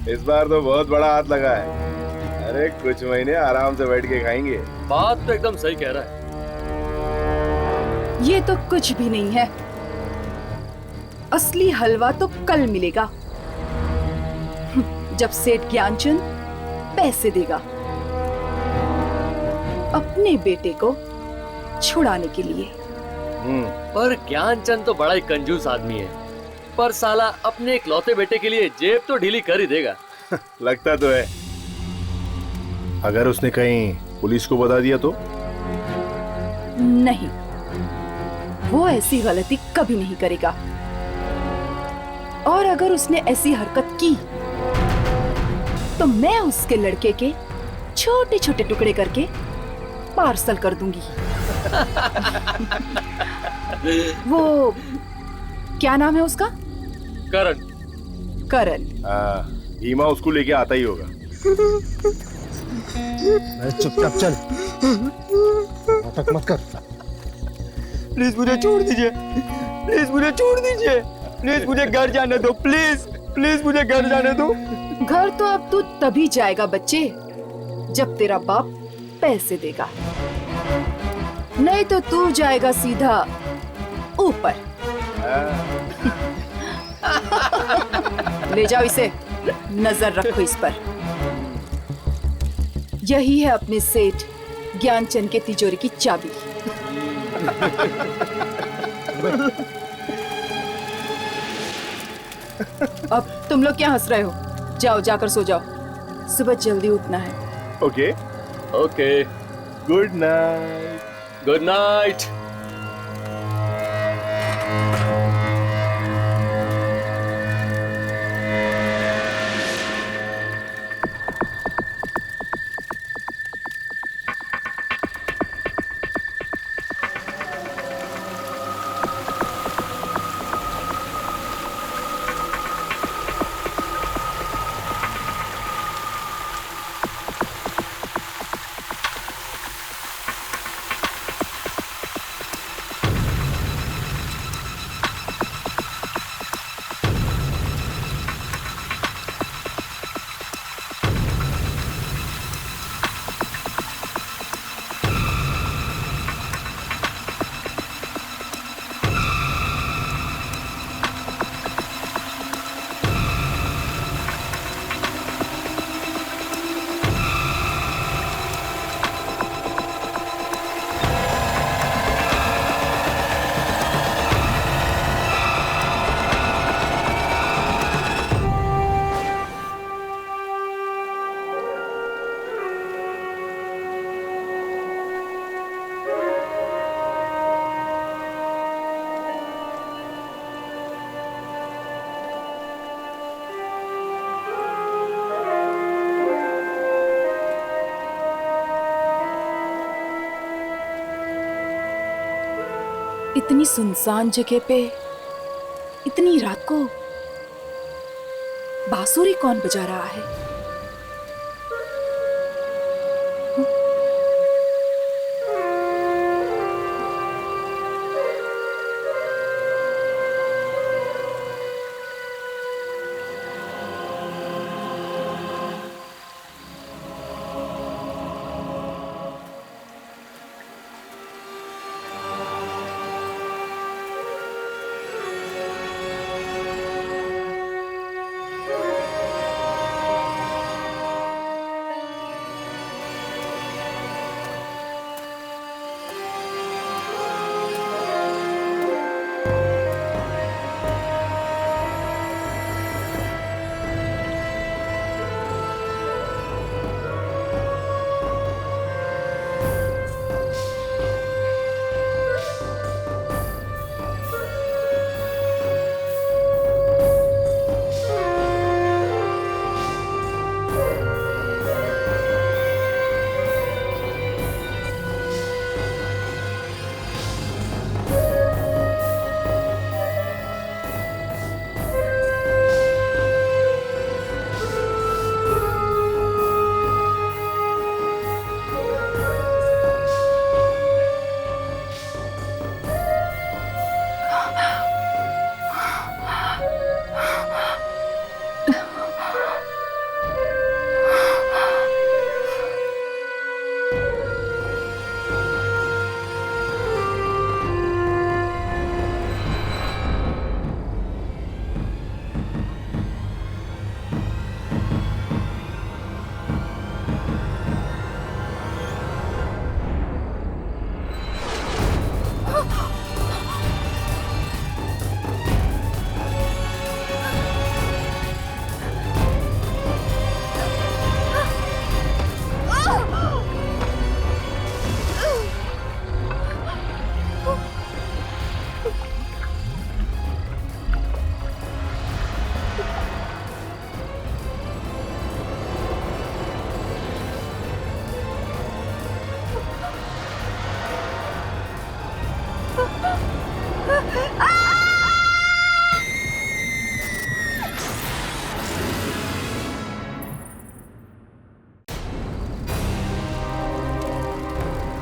इस बार तो बहुत बड़ा हाथ लगा है। अरे कुछ महीने आराम से बैठ के खाएंगे। बात तो एकदम सही कह रहा है। ये तो कुछ भी नहीं है। असली हलवा तो कल मिलेगा, जब सेठ ज्ञानचंद पैसे देगा अपने बेटे को छुड़ाने के लिए। पर ज्ञानचंद तो बड़ा ही कंजूस आदमी है, पर साला अपने इकलौते बेटे के लिए जेब तो ढीली कर ही देगा। लगता तो है। अगर उसने कहीं पुलिस को बता दिया तो? नहीं, वो ऐसी गलती कभी नहीं करेगा। और अगर उसने ऐसी हरकत की तो मैं उसके लड़के के छोटे छोटे टुकड़े करके पार्सल कर दूंगी। वो क्या नाम है उसका? करण। करण। भीमा उसको लेके आता ही होगा। चुपचाप चल, नाटक मत कर। प्लीज मुझे छोड़ दीजिए, प्लीज मुझे छोड़ दीजिए, प्लीज मुझे घर जाने दो, प्लीज प्लीज मुझे घर जाने दो। घर तो अब तू तभी जाएगा बच्चे, जब तेरा बाप पैसे देगा, नहीं तो तू जाएगा सीधा ऊपर। ले जाओ इसे, नजर रखो इस पर। यही है अपने सेठ ज्ञानचंद के तिजोरी की चाबी। अब तुम लोग क्या हंस रहे हो? जाओ, जाकर सो जाओ, सुबह जल्दी उठना है। Okay okay, good night. Good night. इतनी सुनसान जगह पे इतनी रात को बांसुरी कौन बजा रहा है?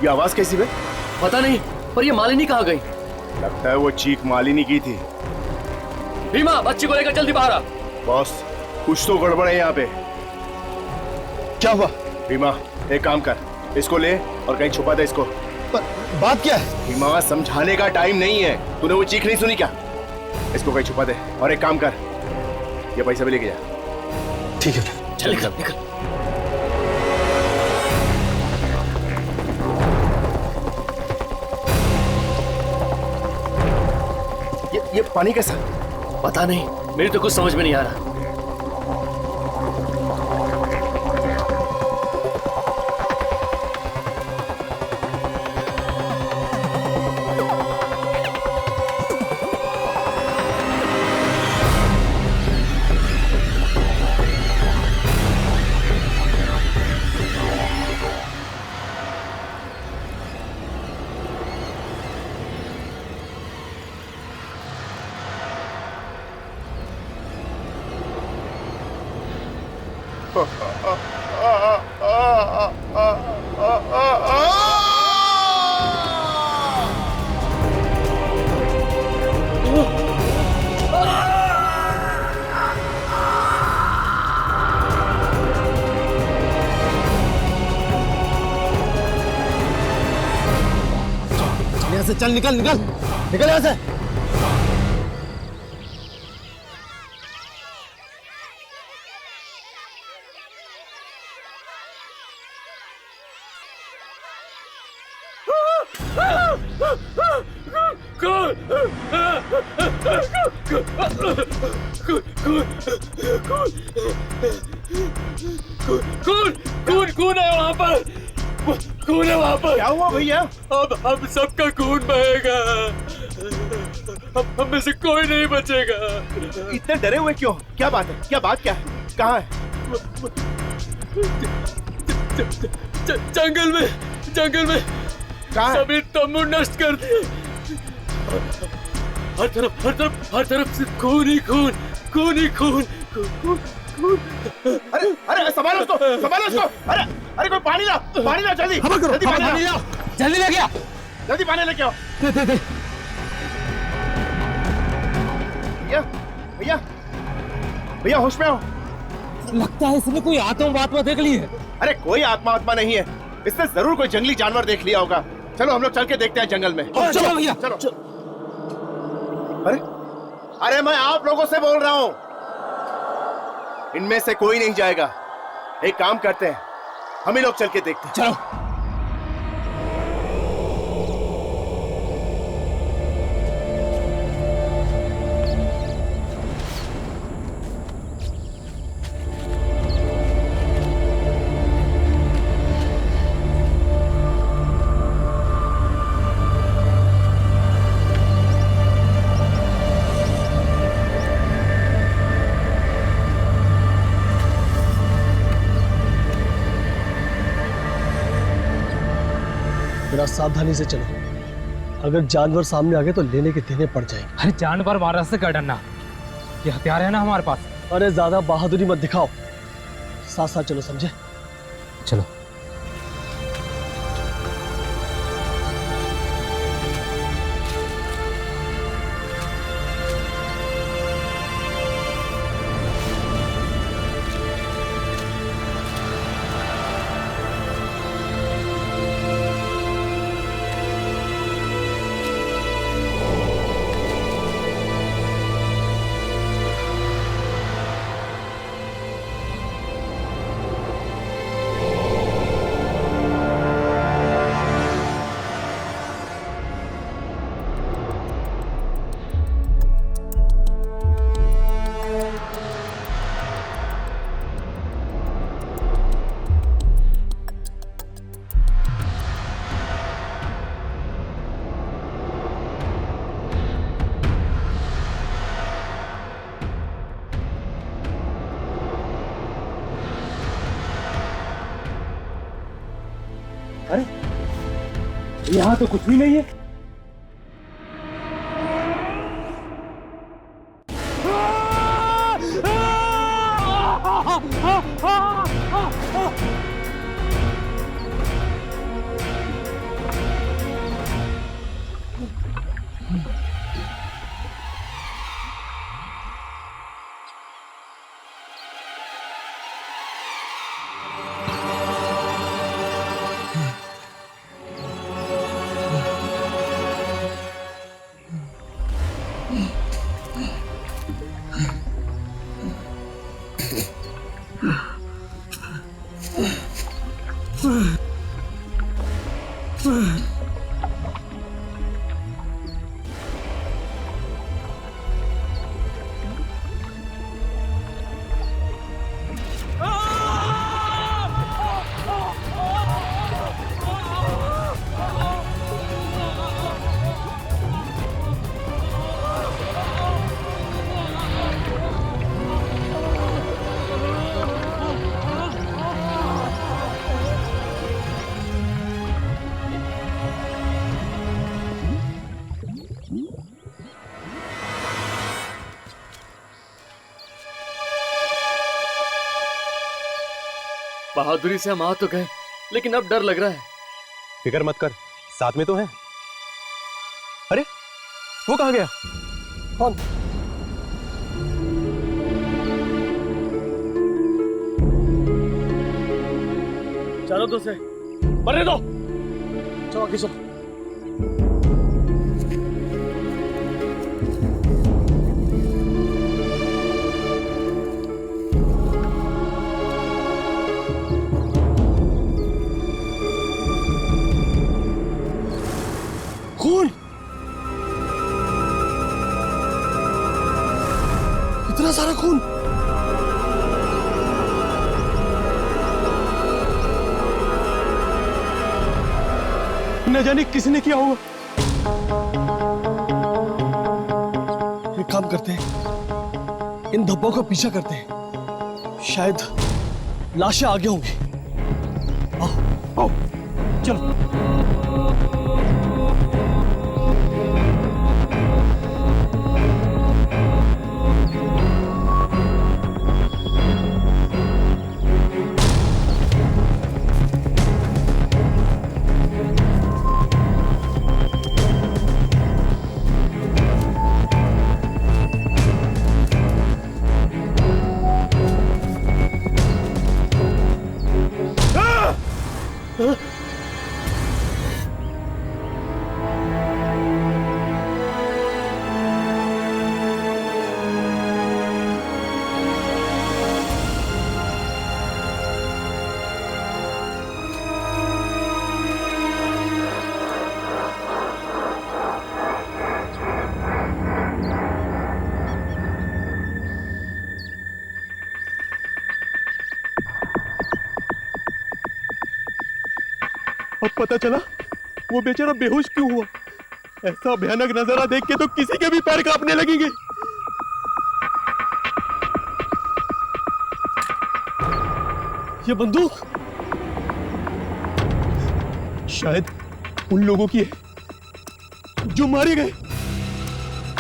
ये आवाज कैसी बे? पता नहीं, पर ये मालिनी कहाँ गई? लगता है वो चीख मालिनी की थी। भीमा, बच्ची को लेकर जल्दी बाहर आ। बॉस, कुछ तो गड़बड़ है यहाँ पे। क्या हुआ? भीमा, एक काम कर, इसको ले और कहीं छुपा दे इसको। पर बात क्या है? भीमा, समझाने का टाइम नहीं है। तूने वो चीख नहीं सुनी क्या? इसको कहीं छुपा दे और एक काम कर, ये पैसा भी लेके जा। ठीक है। चल निकल निकल। ये पानी कैसा? पता नहीं, मेरी तो कुछ समझ में नहीं आ रहा। यहाँ से चल, निकल निकल निकल यहाँ से। कौन है वहाँ पर? कौन है वहाँ पर? क्या हुआ भैया? अब हम सबका खून बहेगा। अब हम में से कोई नहीं बचेगा। इतने डरे हुए क्यों? क्या बात है? क्या बात क्या है? कहाँ है? जंगल में कहाँ है? सभी तंबू नष्ट कर दिए। हर तरफ से खून ही खून। अरे संभालो उसको। अरे कोई पानी ला जल्दी। जल्दी पानी ला। जल्दी ले गया। जल्दी पानी लेके आओ। दे। भैया होश में आओ। लगता है इसने कोई आत्मा देख ली है। अरे कोई आत्मा नहीं है, इसने जरूर कोई जंगली जानवर देख लिया होगा। चलो हम लोग चल के देखते हैं जंगल में। चलो भैया। चलो। अरे मैं आप लोगों से बोल रहा हूँ, इनमें से कोई नहीं जाएगा। एक काम करते हैं, हम ही लोग चल के देखते हैं। चलो। जरा सावधानी से चलो, अगर जानवर सामने आ गए तो लेने के देने पड़ जाएंगे। अरे जानवर मारा से कर डरना, ये हथियार है ना हमारे पास। अरे ज्यादा बहादुरी मत दिखाओ, साथ साथ चलो, समझे? चलो। यहाँ तो कुछ भी नहीं है। बहादुरी से हम आ तो गए, लेकिन अब डर लग रहा है। फिक्र मत कर, साथ में तो हैं। अरे वो कहाँ गया? कौन? चलो तो से मरने दो। चलो आगे चलो। खून, इतना सारा खून। न जाने किसने किया होगा। एक काम करते हैं, इन धब्बों का पीछा करते हैं, शायद लाशें आगे होंगी। आओ आओ चलो। अब पता चला वो बेचारा बेहोश क्यों हुआ। ऐसा भयानक नजारा देख के तो किसी के भी पैर कांपने लगेंगे। ये बंदूक शायद उन लोगों की है जो मारे गए।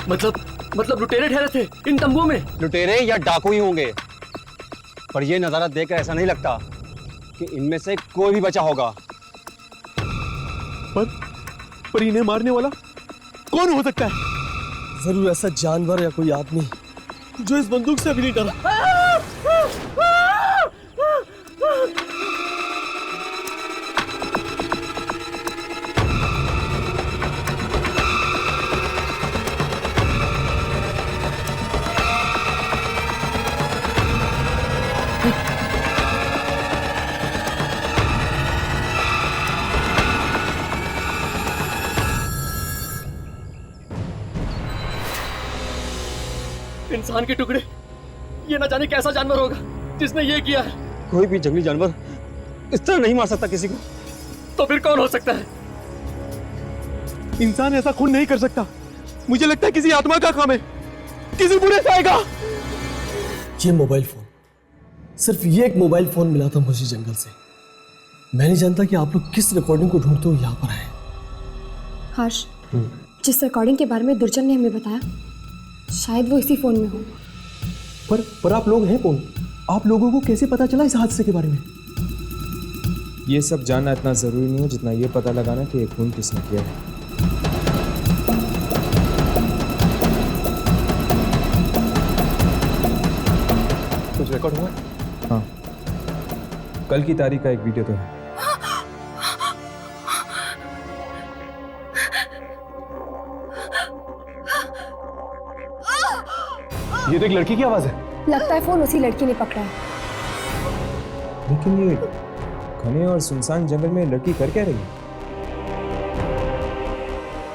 मतलब लुटेरे ठहरे थे इन तंबुओं में। लुटेरे या डाकू ही होंगे, पर यह नजारा देखकर ऐसा नहीं लगता कि इनमें से कोई भी बचा होगा। पर इन्हें मारने वाला कौन हो सकता है? जरूर ऐसा जानवर या कोई आदमी जो इस बंदूक से अभी नहीं डरा। इंसान के टुकड़े, ये ना जाने कैसा जानवर होगा जिसने ये किया है। कोई भी जंगली जानवर इस तरह नहीं मार सकता किसी को। तो फिर कौन हो सकता है? इंसान ऐसा खून नहीं कर सकता। मुझे लगता है किसी आत्मा का काम है, किसी बुरे से आएगा। ये मोबाइल फोन, सिर्फ ये एक मोबाइल फोन मिला था मुझे जंगल से। मैं नहीं जानता कि आप लोग किस रिकॉर्डिंग को ढूंढते हो यहाँ पर आए। हर्ष, जिस रिकॉर्डिंग के बारे में दुर्जन ने हमें बताया, शायद वो इसी फोन में हो। पर आप लोग हैं कौन? आप लोगों को कैसे पता चला इस हादसे के बारे में? ये सब जानना इतना ज़रूरी नहीं है जितना ये पता लगाना कि ये खून किसने किया है। कुछ रिकॉर्ड हुआ? हाँ, कल की तारीख का एक वीडियो तो है। ये तो एक लड़की की आवाज है। लगता है फोन उसी लड़की ने पकड़ा है। लेकिन ये घने और सुनसान जंगल में लड़की कर क्या रही है?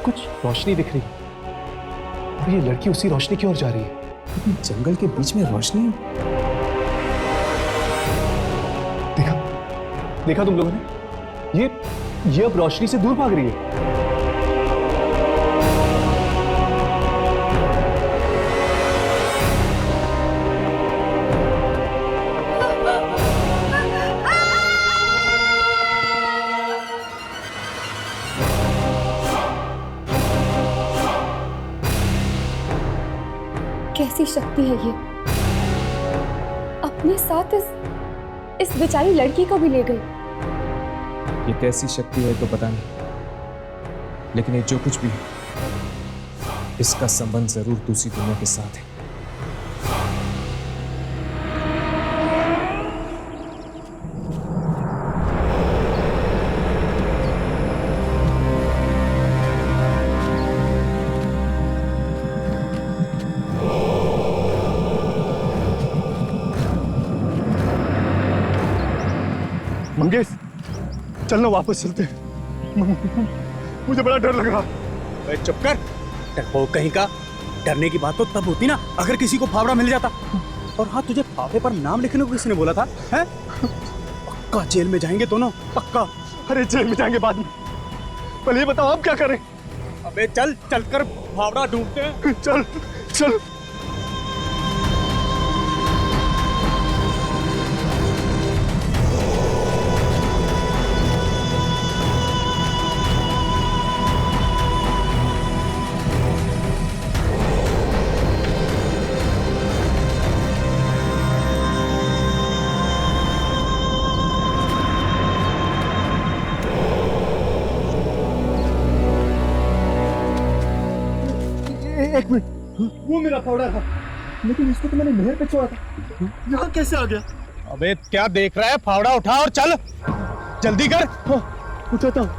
कुछ रोशनी दिख रही और ये लड़की उसी रोशनी की ओर जा रही है। लेकिन जंगल के बीच में रोशनी है। देखा तुम लोगों ने? ये अब रोशनी से दूर भाग रही है। कैसी शक्ति है ये, अपने साथ इस इस बेचारी लड़की को भी ले गई। ये कैसी शक्ति है तो पता नहीं, लेकिन ये जो कुछ भी है, इसका संबंध जरूर दूसरी दुनिया के साथ है। मंगेश, चलना वापस चलते हैं। मुझे बड़ा डर लग रहा। चुप कर, डरपोक कहीं का। डरने की बात तो तब होती ना अगर किसी को फावड़ा मिल जाता। और हाँ, तुझे फावड़े पर नाम लिखने को किसने बोला था? हैं? पक्का जेल में जाएंगे दोनों, पक्का। अरे जेल में जाएंगे बाद में, पहले ये बताओ आप क्या करें? अबे चल, चलकर फावड़ा ढूंढते हैं। चल चल। एक मिनट, वो मेरा फावड़ा था, लेकिन इसको तो मैंने नहर पे छोड़ा था। यहाँ कैसे आ गया? अबे क्या देख रहा है? फावड़ा उठा और चल, जल्दी कर। उठाता हूँ।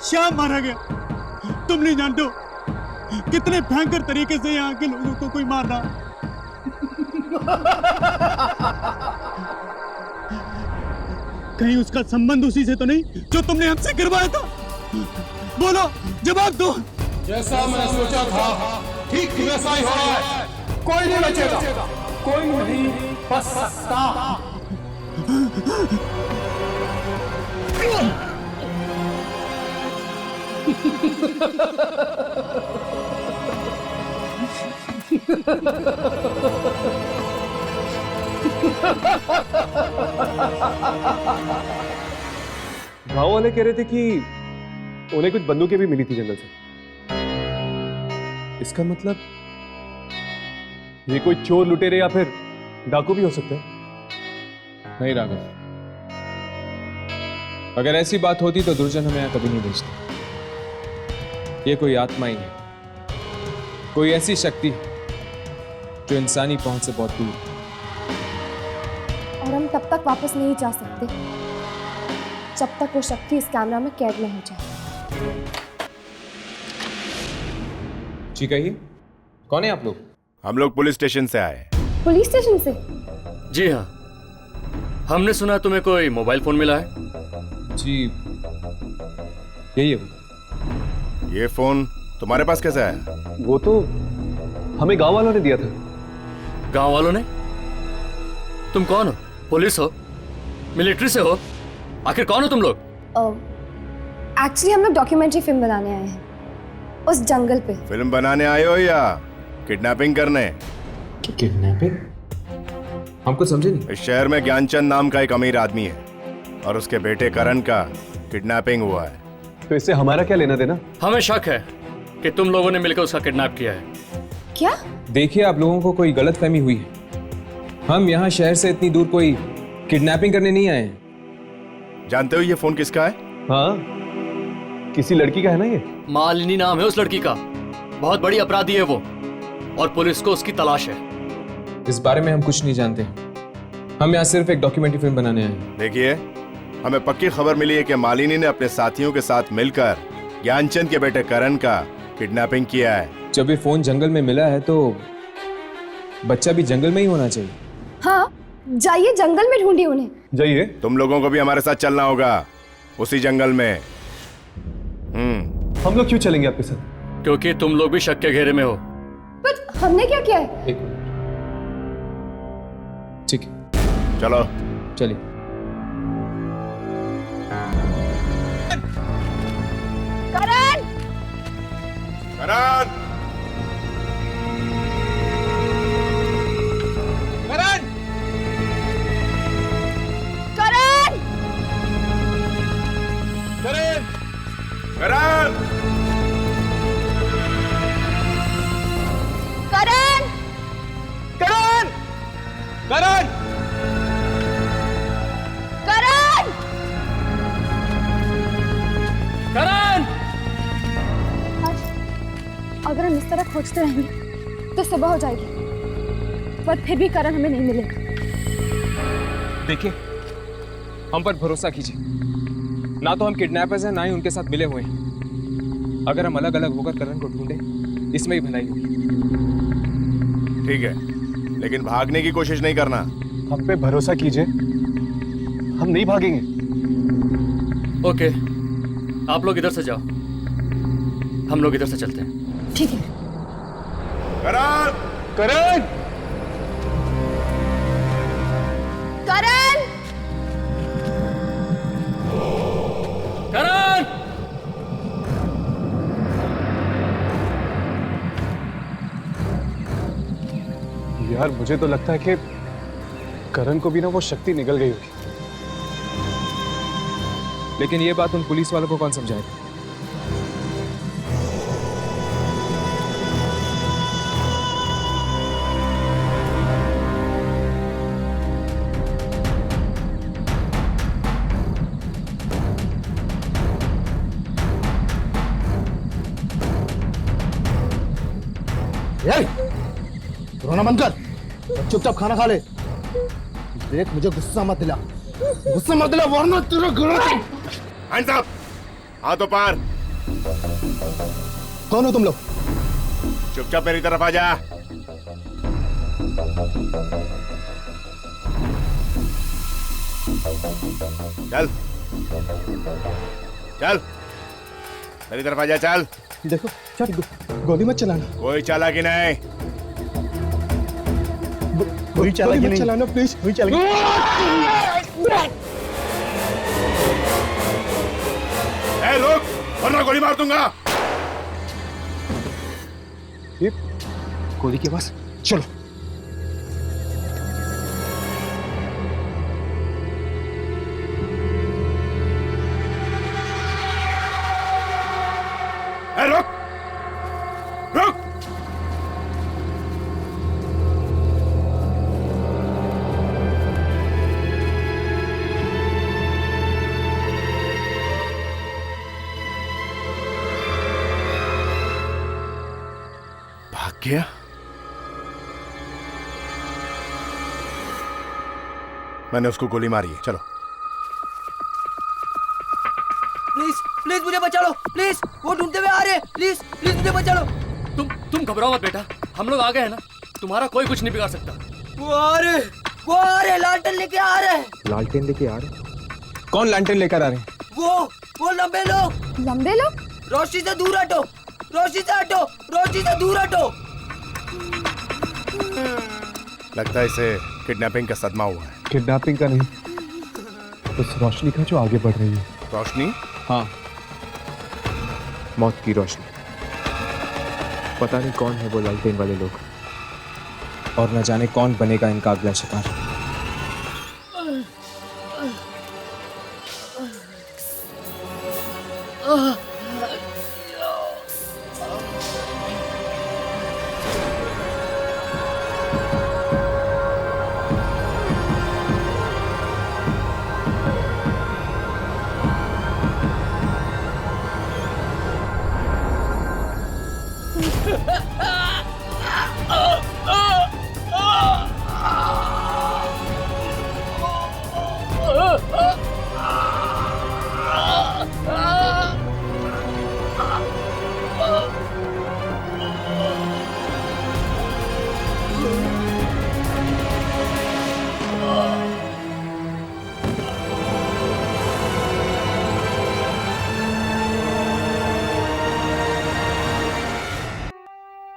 श्याम मारा गया। तुम नहीं जानते हो कितने भयंकर तरीके से यहाँ के लोगों को कोई मार रहा। कहीं उसका संबंध उसी से तो नहीं जो तुमने हमसे गिरवाया था? बोलो, जवाब दो। जैसा मैं सोचा था ठीक वैसा ही हो रहा है। कोई नहीं बचेगा, कोई नहीं बच सकता। गांव वाले कह रहे थे कि उन्हें कुछ बंदूकें भी मिली थी जंगल से। इसका मतलब ये कोई चोर लुटेरे या फिर डाकू भी हो सकता है। नहीं राघव, अगर ऐसी बात होती तो दुर्जन हमें यहाँ कभी नहीं भेजता। ये कोई आत्मा ही है, कोई ऐसी शक्ति जो इंसानी पहुंच से बहुत दूर। और हम तब तक वापस नहीं जा सकते जब तक वो शक्ति इस कैमरा में कैद न हो जाए। जी कहिए, कौन है आप लोग? हम लोग पुलिस स्टेशन से आए। पुलिस स्टेशन से? जी हाँ, हमने सुना तुम्हें कोई मोबाइल फोन मिला है। जी यही है वो। ये फोन तुम्हारे पास कैसे आया? वो तो हमें गांव वालों ने दिया था। गांव वालों ने? तुम कौन हो? पुलिस हो? मिलिट्री से हो? आखिर कौन हो तुम लोग? एक्चुअली हम लोग डॉक्यूमेंट्री फिल्म बनाने आए हैं उस जंगल पे। फिल्म बनाने आए हो या किडनैपिंग करने? किडनैपिंग? हम कुछ समझे नहीं। इस शहर में ज्ञानचंद नाम का एक अमीर आदमी है और उसके बेटे करण का किडनैपिंग हुआ है। तो इससे हमारा क्या लेना देना? हमें शक है कि तुम लोगों ने मिलकर उसका किडनैप किया है। क्या? देखिए, आप लोगों को कोई गलतफहमी हुई है। हम यहाँ शहर से इतनी दूर कोई किडनैपिंग करने नहीं आए हैं। जानते हो ये फोन किसका है? हाँ, किसी लड़की का है ना ये। मालिनी नाम है उस लड़की का। बहुत बड़ी अपराधी है वो और पुलिस को उसकी तलाश है। इस बारे में हम कुछ नहीं जानते। हम यहाँ सिर्फ एक डॉक्यूमेंट्री फिल्म बनाने आए हैं। देखिए, हमें पक्की खबर मिली है कि मालिनी ने अपने साथियों के साथ मिलकर ज्ञानचंद के बेटे करण का किडनैपिंग किया है। जब ये फोन जंगल में मिला है तो बच्चा भी जंगल में ही होना चाहिए। हाँ, जाइए जंगल में ढूंढिए उन्हें। जाइए। तुम लोगों को भी हमारे साथ चलना होगा उसी जंगल में। हम लोग क्यों चलेंगे आपके साथ? क्योंकि तुम लोग भी शक के घेरे में हो। पर हमने क्या किया है? एक मिनट। ठीक है, चलो चलिए। करण! करण! करण! करण! करण! करण! करण! करण! करण! अगर हम इस तरह खोजते रहेंगे तो सुबह हो जाएगी, पर फिर भी करण हमें नहीं मिलेगा। देखिए, हम पर भरोसा कीजिए। ना तो हम किडनैपर्स हैं, ना ही उनके साथ मिले हुए हैं। अगर हम अलग अलग होकर करण को ढूंढें, इसमें ही भलाई होगी। ठीक है, लेकिन भागने की कोशिश नहीं करना। हम पे भरोसा कीजिए, हम नहीं भागेंगे। ओके, आप लोग इधर से जाओ, हम लोग इधर से चलते हैं। ठीक है। करण! करण! करण! करण! यार, मुझे तो लगता है कि करण को भी ना वो शक्ति निकल गई होगी। लेकिन ये बात उन पुलिस वालों को कौन समझाएगा? रोना बंद कर, चुपचाप खाना खा ले। देख, मुझे गुस्सा मत दिला, वरना तेरा गला। Hands up! हाथों पार! कौन हो तुम लोग? चुपचाप मेरी तरफ आ जा। चल चल, मेरी तरफ आ जा। चल। देखो, गोली मत चलाना। कोई चालाकी नहीं। कोई चालाकी नहीं चलाना प्लीज। कोई चालाकी। ए लोग, वरना गोली मार दूंगा। गोली के पास चलो। ए रुक, रुक। भाग गया। मैंने उसको गोली मारी है। चलो। प्लीज प्लीज मुझे बचा लो, प्लीज। वो ढूंढते हुए आ रहे हैं, प्लीज प्लीज मुझे बचा लो। तुम घबराओ मत बेटा, हम लोग आ गए हैं ना। तुम्हारा कोई कुछ नहीं बिगाड़ सकता। वो आ रहे लालटेन लेके आ रहे हैं। लालटेन लेके आ रहे? कौन लालटेन लेकर आ रहे हैं? वो लंबे लोग। लंबे लोग? रोशनी से दूर हटो, रोशनी से हटो, रोशनी से दूर हटो। लगता है इसे किडनैपिंग का सदमा हुआ है। किडनैपिंग का नहीं, उस रोशनी का जो आगे बढ़ रही है। रोशनी? हाँ, मौत की रोशनी। पता नहीं कौन है वो लालटेन वाले लोग, और न जाने कौन बनेगा इनका अगला शिकार।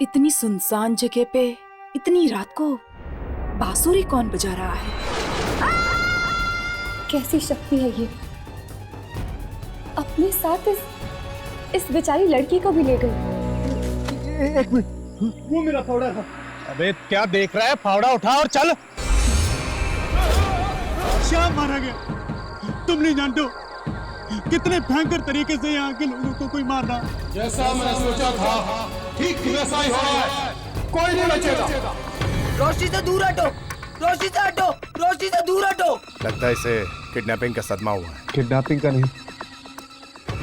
इतनी सुनसान जगह पे इतनी रात को बांसुरी कौन बजा रहा है? कैसी शक्ति है ये, अपने साथ इस बेचारी लड़की को भी ले गई। एक मिनट, वो मेरा फावड़ा था। अबे क्या देख रहा है, फावड़ा उठा और चल। श्याम मारा गया। तुम नहीं जानते हो कितने भयंकर तरीके से यहाँ के लोगों को कोई मारना। जैसा मैं सोचा था ठीक वैसा ही हो रहा है, कोई नहीं बचेगा। रोशनी से दूर हटो, रोशनी से हटो, रोशनी से दूर हटो। लगता है इसे किडनैपिंग का सदमा हुआ है। किडनैपिंग का नहीं,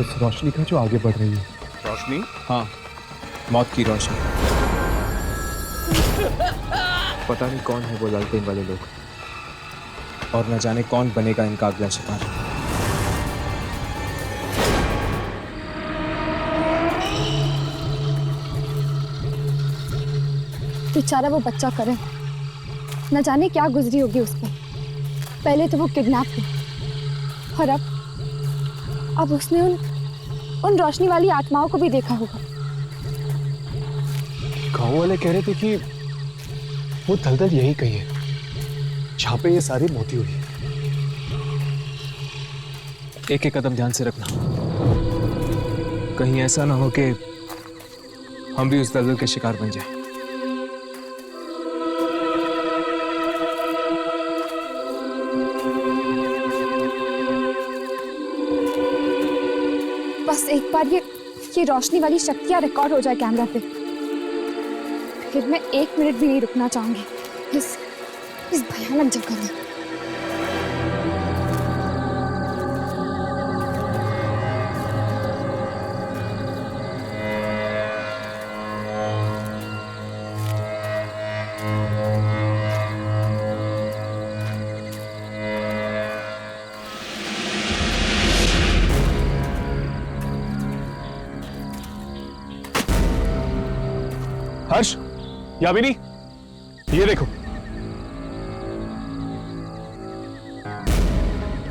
उस रोशनी का जो आगे बढ़ रही है। रोशनी? हाँ, मौत की रोशनी। पता नहीं कौन है वो लालटेन वाले लोग, और न जाने कौन बनेगा इनका अगला शिकार। बेचारा वो बच्चा करण, न जाने क्या गुजरी होगी उस पर। पहले तो वो किडनैप हुई और अब उसने उन रोशनी वाली आत्माओं को भी देखा होगा। गांव वाले कह रहे थे कि वो दलदल यही कहीं है जहां पे ये सारी मौतें हुई। एक एक कदम ध्यान से रखना, कहीं ऐसा ना हो कि हम भी उस दलदल के शिकार बन जाएं। बस एक बार ये रोशनी वाली शक्तियां रिकॉर्ड हो जाए कैमरा पे, फिर मैं 1 मिनट भी नहीं रुकना चाहूंगी इस भयानक जगह में। हर्ष, यामिनी, ये देखो।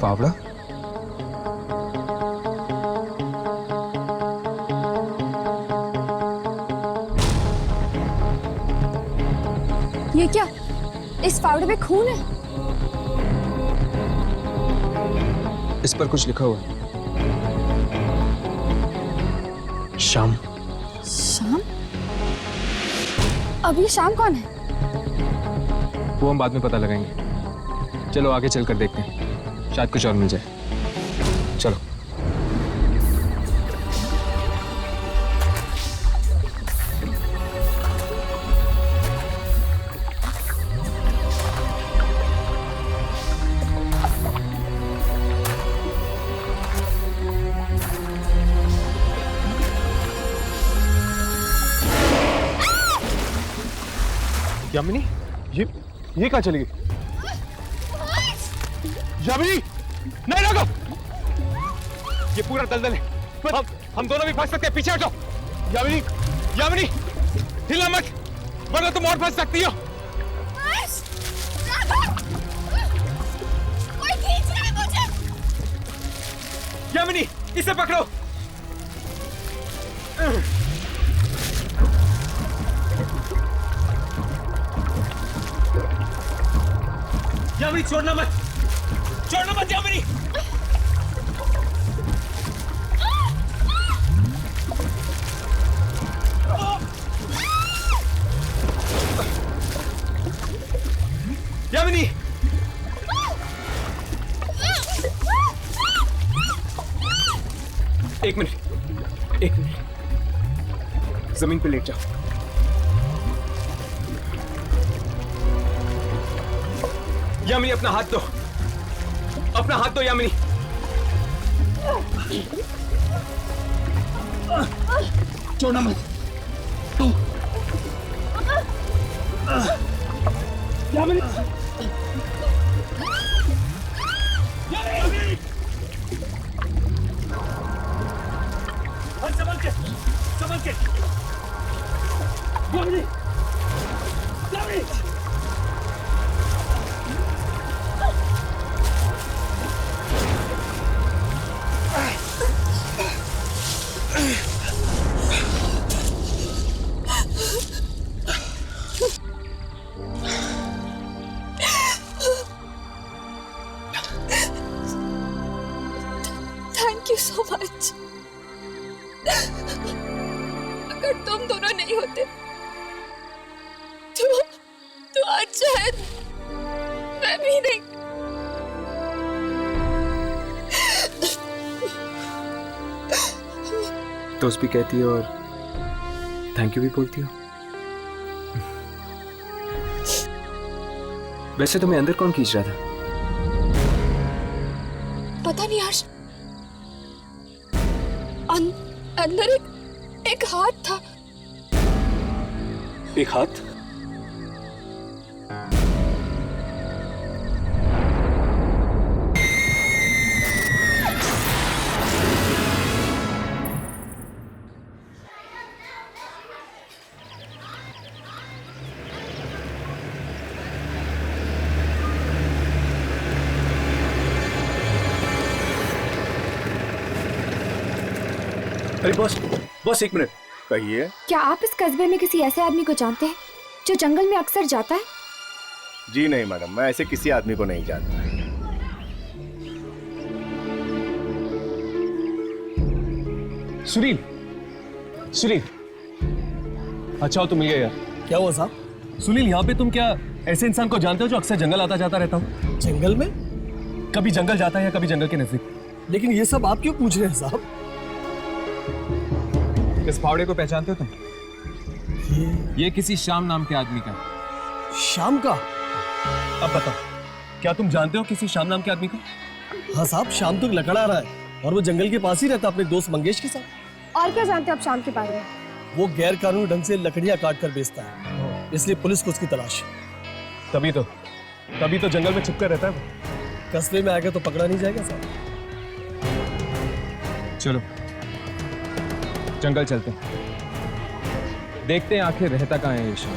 फावड़ा? ये क्या, इस फावड़े में खून है? इस पर कुछ लिखा हुआ है। शाम। शाम? अब ये शाम कौन है? वो हम बाद में पता लगाएंगे। चलो आगे चलकर देखते हैं, शायद कुछ और मिल जाए। चलो। यामिनी, ये कहाँ चली गई? यामिनी, नहीं लगो। ये पूरा दलदल है, हम दोनों भी फंस सकते हैं। पीछे हटो। यामिनी, यामिनी, हिला मत, वरना तुम और फंस सकती हो। कोई खींच रहा है मुझे। यामिनी, इसे पकड़ो। यामिनी, छोड़ना मत, छोड़ना मत यामिनी। यामिनी, एक मिनट, जमीन पे लेट जाओ। यामिनी, अपना हाथ दो, अपना हाथ दो यामिनी। छोड़ना मत। यामिनी, यामिनी। so much. अगर तुम दोनों नहीं होते तो आज शायद मैं भी नहीं। दोस्त भी कहती हो और थैंक यू भी बोलती हो। वैसे तुम्हें अंदर कौन खींच रहा था? पता नहीं हर्ष, अंदर एक हाथ था। एक हाथ? अरे बॉस एक मिनट, कहिए। क्या आप इस कस्बे में किसी ऐसे आदमी को जानते हैं जो जंगल में अक्सर जाता है? जी नहीं मैडम, मैं ऐसे किसी आदमी को नहीं जानता। सुनील, सुनील, अच्छा हो तुम मिल गए यार। क्या हुआ साहब? सुनील, यहाँ पे तुम क्या ऐसे इंसान को जानते हो जो अक्सर जंगल आता जाता रहता हूँ? जंगल में? कभी जंगल जाता है या कभी जंगल के नजदीक। लेकिन ये सब आप क्यों पूछ रहे हैं साहब? इस फावड़े को पहचानते हो तुम? ये किसी श्याम नाम के आदमी का। श्याम का? अब बताओ, क्या तुम जानते हो किसी श्याम नाम के आदमी को? हाँ साहब, शाम तो लकड़ा रहा है और वो जंगल के पास ही रहता अपने दोस्त मंगेश के साथ। और क्या जानते हो आप शाम के बारे में? वो गैर कानूनी ढंग से लकड़ियां काट कर बेचता है, इसलिए पुलिस को उसकी तलाश। तभी तो जंगल में छुपकर रहता है वो। कस्बे में आएगा तो पकड़ा नहीं जाएगा साहब। चलो जंगल चलते हैं, देखते हैं आखिर रहता कहाँ है ये श्याम।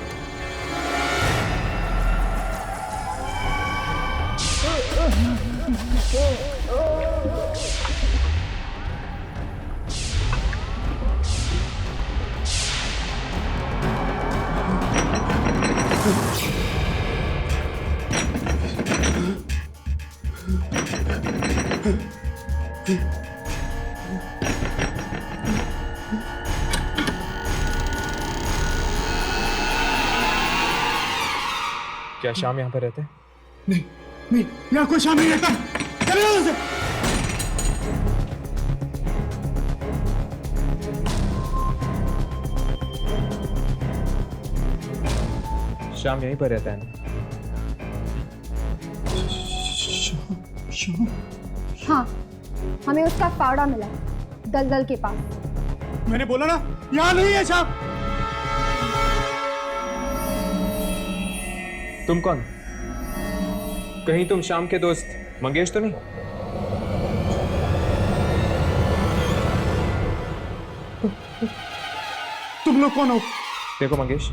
क्या श्याम यहाँ पर रहते हैं? नहीं, यहाँ कोई श्याम नहीं रहता। चले जाओ यहाँ से। श्याम यहीं पर रहता है ना? हाँ, हमें उसका फावड़ा मिला दलदल के पास। मैंने बोला ना, यहाँ नहीं है श्याम। तुम कौन? कहीं तुम श्याम के दोस्त मंगेश तो नहीं? तुम लोग कौन हो? देखो मंगेश,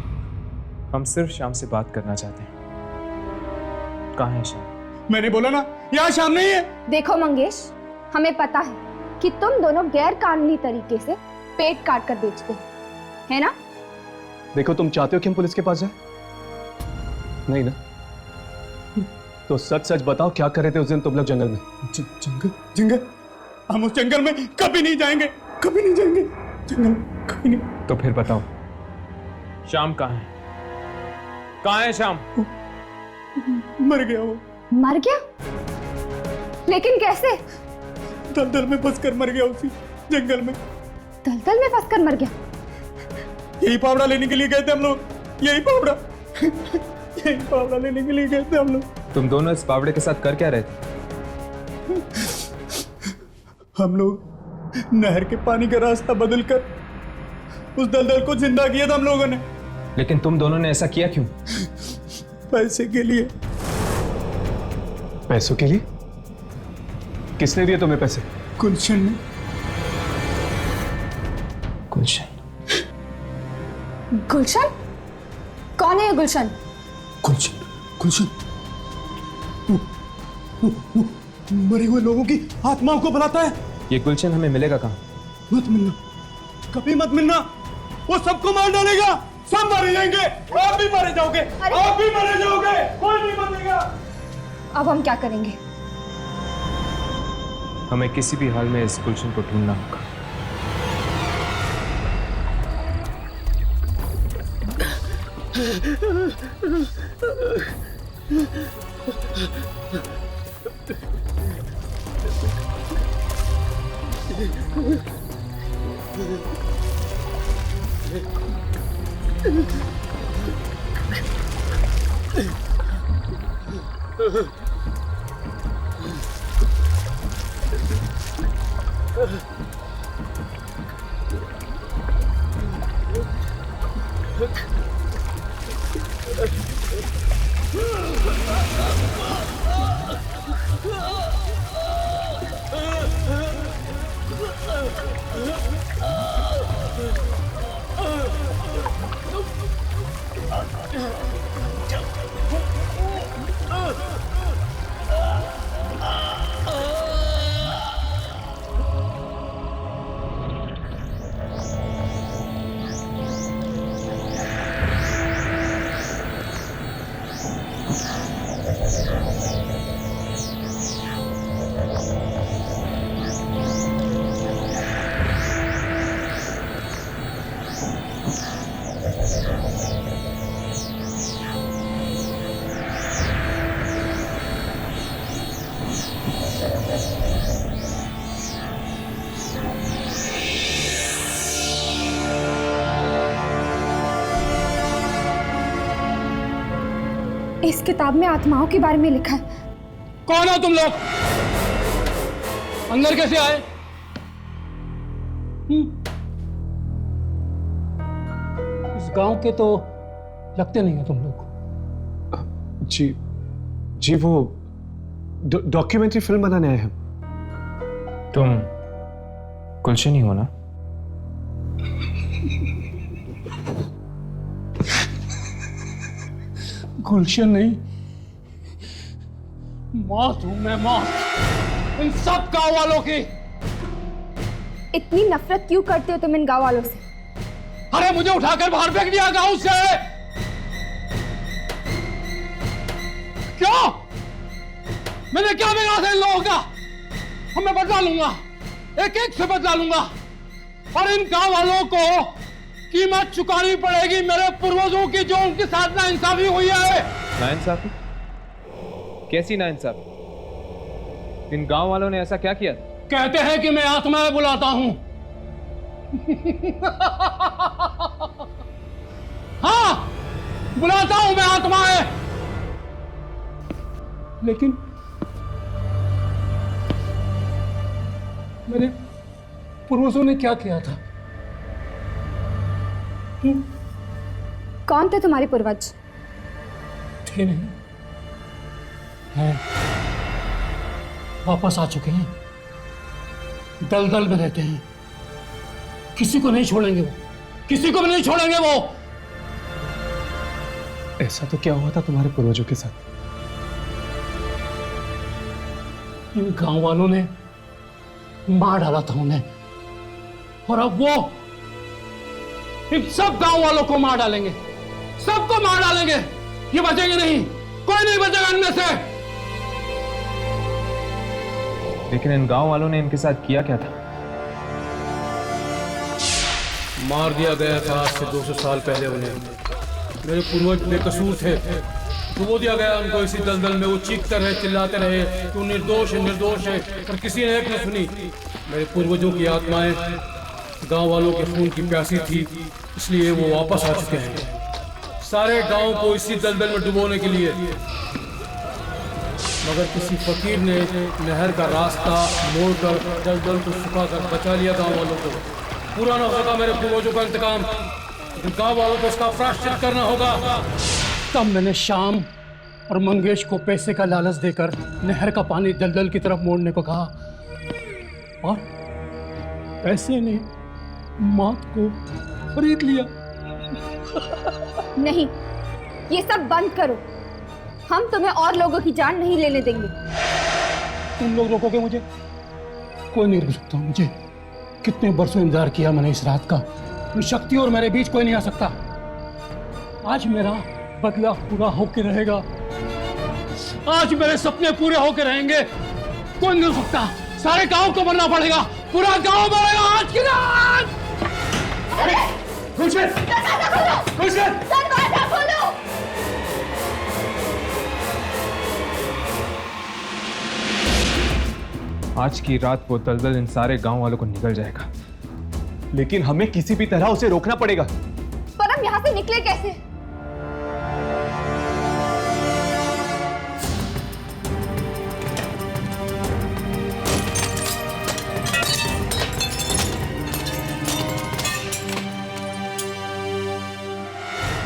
हम सिर्फ श्याम से बात करना चाहते हैं। कहाँ है श्याम? मैंने बोला ना, यहाँ श्याम नहीं है। देखो मंगेश, हमें पता है कि तुम दोनों गैर कानूनी तरीके से पेट काट कर बेचते हो, है ना? देखो, तुम चाहते हो कि हम पुलिस के पास जाएं? नहीं ना? तो सच सच बताओ, क्या कर रहे थे उस दिन तुम लोग जंगल में? जंगल? हम उस जंगल में कभी नहीं जाएंगे, कभी नहीं जाएंगे। जंगल कभी नहीं। तो फिर बताओ, श्याम कहाँ है? कहाँ है श्याम? मर गया वो। मर गया? लेकिन कैसे? दलदल में फंसकर मर गया, उसी जंगल में। दलदल में फंसकर मर गया? यही फावड़ा लेने के लिए गए थे हम लोग, यही फावड़ा लेने के लिए गए थे हम लोग। तुम दोनों इस बावड़े के साथ कर क्या रहे थे? हम लोग नहर के पानी का रास्ता बदलकर उस दलदल को जिंदा किया था हम लोगों ने। लेकिन तुम दोनों ने ऐसा किया क्यों? पैसे के लिए। पैसों के लिए? किसने दिए तुम्हें पैसे? गुलशन ने। गुलशन? गुलशन? कौन है ये गुलशन? गुलशन मरे हुए लोगों की आत्माओं को बुलाता है। ये गुलशन हमें मिलेगा कहाँ? मत मिलना, कभी मत मिलना। वो सबको मार डालेगा, सब मारे जाएंगे। आप भी मारे जाओगे, आप भी मारे जाओगे, कोई नहीं बचेगा। अब हम क्या करेंगे? हमें किसी भी हाल में इस गुलशन को ढूंढना होगा। इस किताब में आत्माओं के बारे में लिखा है। कौन हो तुम लोग? अंदर कैसे आए? इस गांव के तो लगते नहीं हो तुम लोग। जी वो डॉक्यूमेंट्री फिल्म बनाने आए हैं। तुम गुलशन ही हो ना? गुलशन नहीं, मौत हूं मैं, मौत इन सब गांव वालों की। इतनी नफरत क्यों करते हो तुम इन गांव वालों से? अरे मुझे उठाकर बाहर फेंक दिया गांव से। क्यों? मैंने क्या बिगाड़ा था इन लोगों का? मैं बदला लूंगा, एक एक से बदला लूंगा, और इन गांव वालों को कीमत चुकानी पड़ेगी मेरे पूर्वजों की, जो उनके साथ नाइंसाफी हुई है। नाइंसाफी? कैसी नाइंसाफी? इन गांव वालों ने ऐसा क्या किया? कहते हैं कि मैं आत्माएं बुलाता हूं। हाँ, बुलाता हूं मैं आत्माएं। लेकिन मेरे पूर्वजों ने क्या किया था? कौन थे तुम्हारे पूर्वज? थे नहीं, हैं, वापस आ चुके हैं, दलदल में रहते हैं, किसी को नहीं छोड़ेंगे वो, किसी को भी नहीं छोड़ेंगे वो। ऐसा तो क्या हुआ था तुम्हारे पूर्वजों के साथ? इन गांव वालों ने मार डाला था उन्हें, और अब वो इन सब गांव वालों को मार डालेंगे, सबको मार डालेंगे। ये बचेंगे नहीं, कोई नहीं बचेगा इनमें से। लेकिन इन गांव वालों ने इनके साथ किया क्या था? मार दिया गया था आज से 200 साल पहले उन्हें। मेरे पूर्वज बेकसूर थे, डुबो दिया गया उनको इसी दलदल में। वो चीखते रहे, चिल्लाते रहे कि वो निर्दोष है, निर्दोष है, पर किसी ने एक न सुनी। मेरे पूर्वजों की आत्माएं गांव वालों के खून की प्यासी थी, इसलिए वो वापस आ चुके हैं सारे गांव को इसी दलदल में डुबोने के लिए। मगर किसी फकीर ने नहर का रास्ता मोड़कर दलदल को सुखाकर बचा लिया गांव वालों को। पूरा न होगा मेरे पूर्वजों का इंतकाम, लेकिन गांव वालों को इसका प्रायश्चित करना होगा। तब मैंने श्याम और मंगेश को पैसे का लालच देकर नहर का पानी दलदल की तरफ मोड़ने को कहा, और पैसे ने मौत को खरीद लिया। नहीं, ये सब बंद करो। हम तुम्हें और लोगों की जान नहीं लेने देंगे। तुम लोग रोकोगे मुझे? कोई नहीं रोक सकता मुझे। कितने बरसों इंतजार किया मैंने इस रात का। शक्ति और मेरे बीच कोई नहीं आ सकता। आज मेरा बदला पूरा होके रहेगा, आज मेरे सपने पूरे होके रहेंगे। कोई नहीं रोक सकता, सारे गांव को मरना पड़ेगा, पूरा गांव मरेगा आज की रात। दरवाजा खोलो। आज की रात वो दलदल इन सारे गांव वालों को निकल जाएगा, लेकिन हमें किसी भी तरह उसे रोकना पड़ेगा। पर हम यहाँ से निकले कैसे?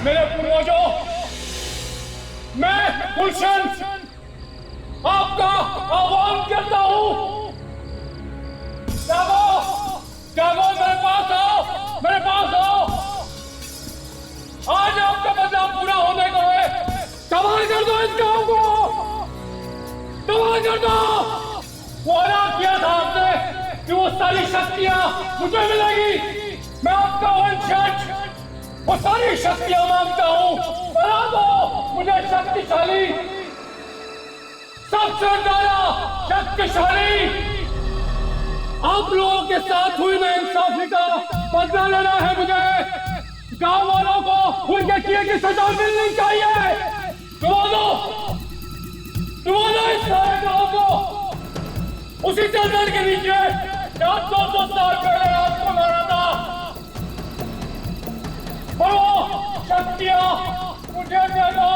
मेरे पूर्वजों, मैं गुलशन आपका आह्वान करता हूँ। जागो, जागो, मेरे पास आओ, मेरे पास आओ। आज आपका बदला पूरा होने को है। तबाह कर दो इस गांव को, तबाह कर दो। वादा किया था आपने कि वो सारी शक्तियां मुझे मिलेगी। मैं आपका वंशज वो सारी शक्तियां मांगता हूं। बना दो मुझे शक्तिशाली, सबसे ज्यादा शक्तिशाली। आप लोगों के साथ हुई नाइंसाफी का बदला लेना है मुझे। गांव वालों को उनके किए की सजा मिलनी चाहिए। डुबो दो इस सारे गांव को उसी दलदल के नीचे 200 साल पहले आपको मारा था। वो शक्तियां मुझे दे दो।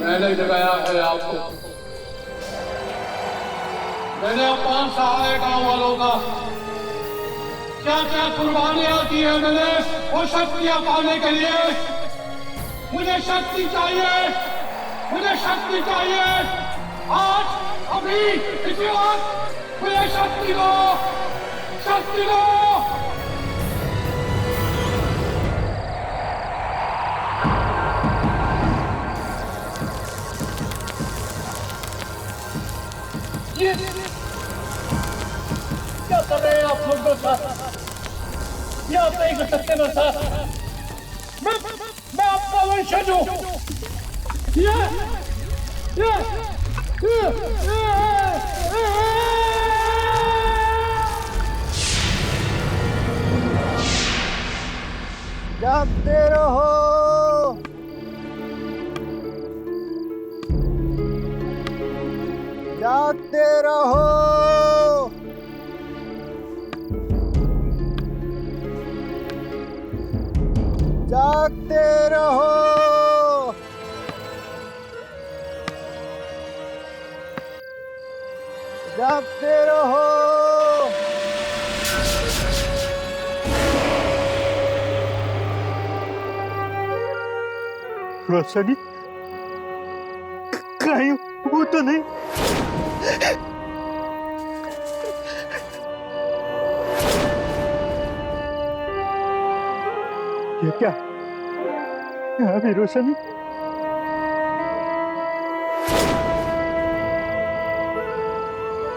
मैंने जगाया है आपको, मैंने अपमान सहा है गांव वालों का। क्या क्या कुर्बानियां की है मैंने वो शक्तियां पाने के लिए। मुझे शक्ति चाहिए, मुझे शक्ति चाहिए। आज अभी इसी वक्त मुझे शक्ति दो, शक्ति दो। क्या कर रहे हैं आप लोग मेरे साथ? ये आप नहीं कर सकते मेरे साथ। मैं आपका वंशज हूँ। जागते रहो, जागते रहो। जागते रहो। जागते रहो। रोशनी कहीं वो तो नहीं। ये क्या? यहाँ भी रोशनी?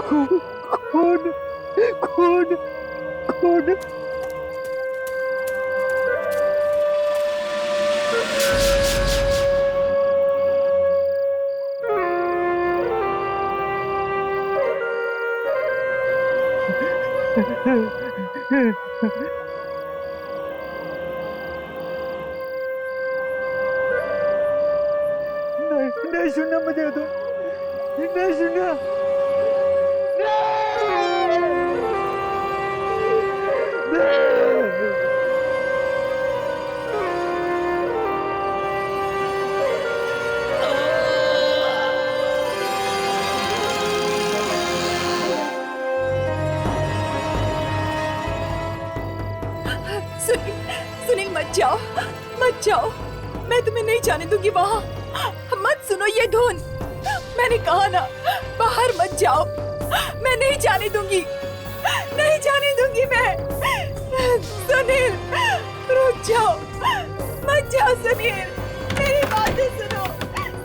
खून खून खून खून। नहीं सुनना मुझे तो, नहीं सुनना। सुनील मत जाओ, मत जाओ। मैं तुम्हें नहीं जाने दूंगी वहां। मत सुनो ये धुन। मैंने कहा ना, बाहर मत जाओ। मैं नहीं जाने दूंगी, नहीं जाने दूंगी मैं। सुनील, रुक जाओ, मत जाओ सुनील, मेरी बातें सुनो।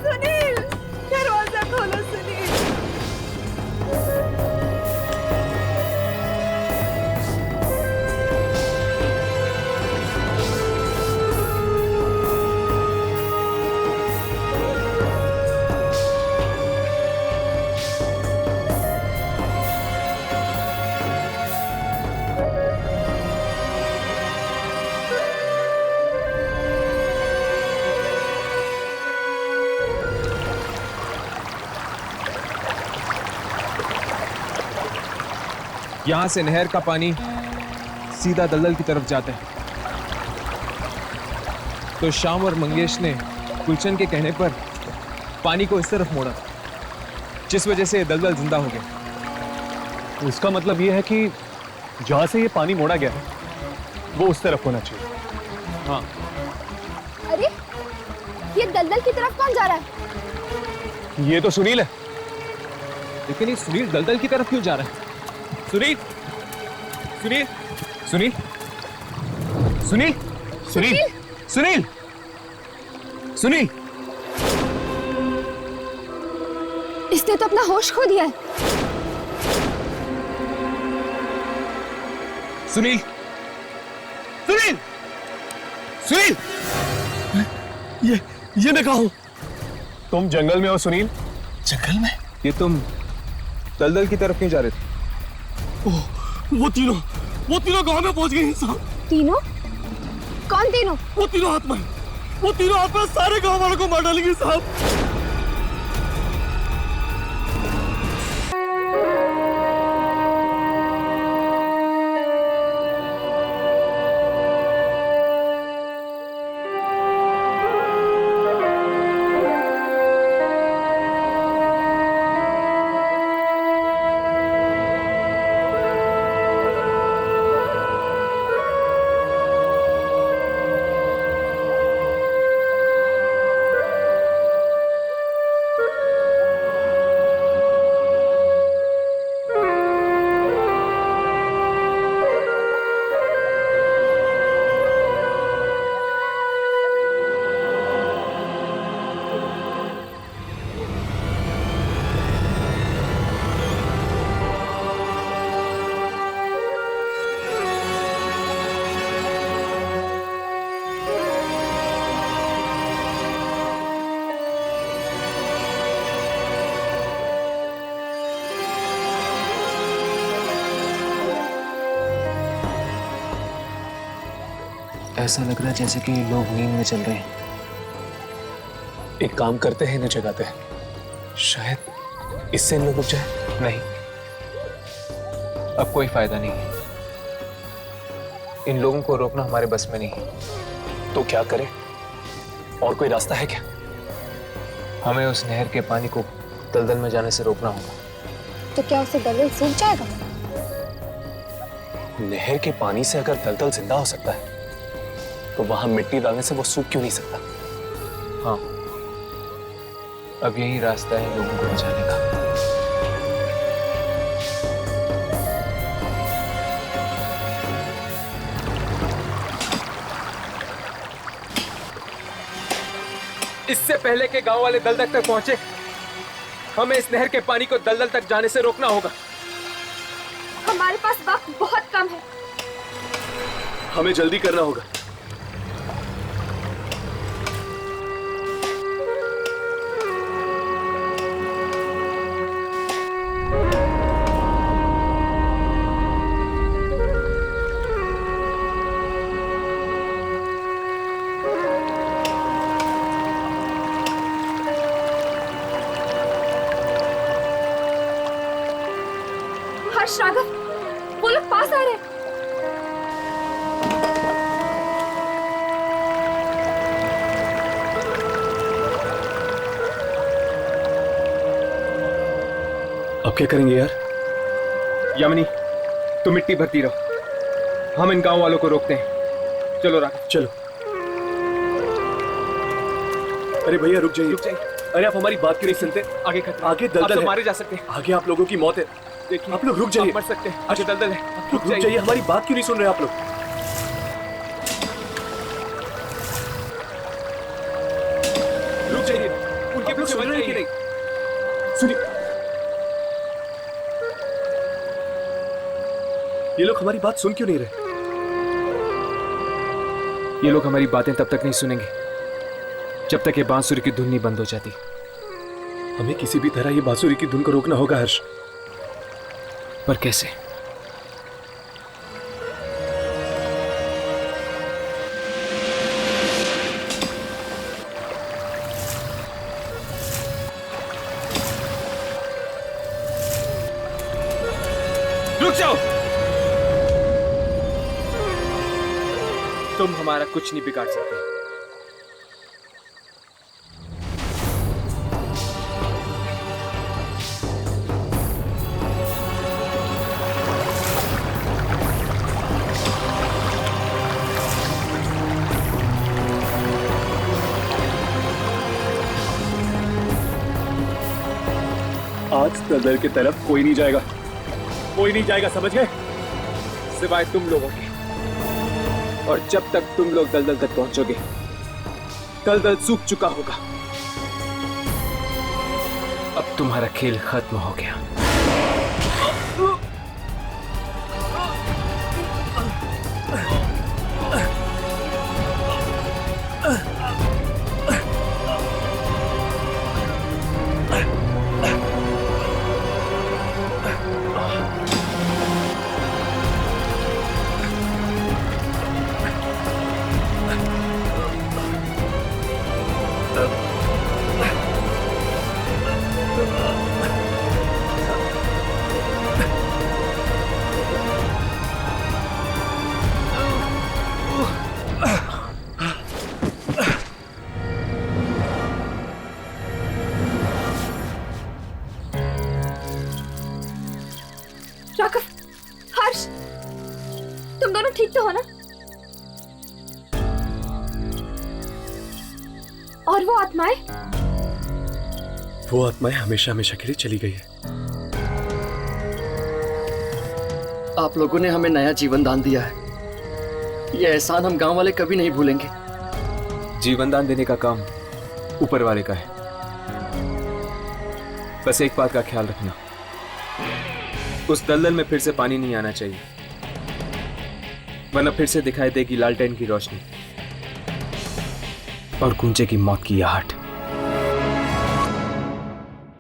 सुनील, दरवाजा खोलो सुनील। यहां से नहर का पानी सीधा दलदल की तरफ जाता है। तो श्याम और मंगेश ने गुलशन के कहने पर पानी को इस तरफ मोड़ा, जिस वजह से दलदल जिंदा हो गया। तो इसका मतलब यह है कि जहां से ये पानी मोड़ा गया है वो उस तरफ होना चाहिए। हाँ। अरे ये दलदल की तरफ कौन जा रहा है? ये तो सुनील है। लेकिन ये सुनील दलदल की तरफ क्यों जा रहा है? सुनील, सुनील, सुनील, सुनील, सुनील, सुनील, सुनील। इसने तो अपना होश खो दिया है। सुनील, सुनील, सुनील। ये मैं कहा हूं? तुम जंगल में हो सुनील? जंगल में? ये तुम दलदल की तरफ क्यों जा रहे थे? वो तीनों गांव में पहुंच गए साहब। तीनों? कौन तीनों? वो तीनों आत्मा सारे गांव वालों को मार डालेंगे साहब। ऐसा लग रहा है जैसे कि लोग नींद में चल रहे हैं। एक काम करते हैं, इन्हें जगाते हैं, शायद इससे इन लोग रुक जाए। नहीं, अब कोई फायदा नहीं है। इन लोगों को रोकना हमारे बस में नहीं है। तो क्या करें? और कोई रास्ता है क्या? हमें उस नहर के पानी को दलदल में जाने से रोकना होगा। तो क्या उसे दलदल सूख जाएगा? नहर के पानी से अगर दलदल जिंदा हो सकता है तो वहां मिट्टी डालने से वो सूख क्यों नहीं सकता? हाँ, अब यही रास्ता है लोगों को बचाने का। इससे पहले के गांव वाले दलदल तक पहुंचे, हमें इस नहर के पानी को दलदल तक जाने से रोकना होगा। हमारे पास वक्त बहुत कम है। हमें जल्दी करना होगा। हर्ष, राघव, वो लोग पास आ रहे हैं। अब क्या करेंगे यार? यामिनी, तुम मिट्टी भरती रहो, हम इन गांव वालों को रोकते हैं। चलो राघव, चलो। अरे भैया रुक जाइए। अरे आप हमारी बात क्यों नहीं सुनते? आगे दलदल है, मारे जा सकते हैं। आगे आप लोगों की मौत है। देखिए आप लोग रुक जाइए, मर सकते हैं। अच्छा दलदल है, रुक जाइए। हमारी बात क्यों नहीं सुन रहे आप लोग? रुक जाइए, उनके लोग सुन रहे हैं कि नहीं? सुनिए, ये लोग हमारी बात सुन क्यों नहीं रहे? ये लोग हमारी बातें तब तक नहीं सुनेंगे जब तक ये बांसुरी की धुन नहीं बंद हो जाती। हमें किसी भी तरह ये बांसुरी की धुन को रोकना होगा हर्ष। पर कैसे? रुक जाओ। तुम हमारा कुछ नहीं बिगाड़ सकते। आज दलदल की तरफ कोई नहीं जाएगा, कोई नहीं जाएगा, समझ गए? सिवाय तुम लोगों के। और जब तक तुम लोग दलदल तक पहुंचोगे, दलदल सूख चुका होगा। अब तुम्हारा खेल खत्म हो गया। राघव, हर्ष, तुम दोनों ठीक तो हो ना? और वो आत्माएं? वो आत्माएं हमेशा हमेशा के लिए चली गई है। आप लोगों ने हमें नया जीवन दान दिया है। ये एहसान हम गांव वाले कभी नहीं भूलेंगे। जीवन दान देने का काम ऊपर वाले का है। बस एक बात का ख्याल रखना, उस दलदल में फिर से पानी नहीं आना चाहिए, वरना फिर से दिखाई देगी लालटेन की रोशनी और गूंजे की मौत की आहट।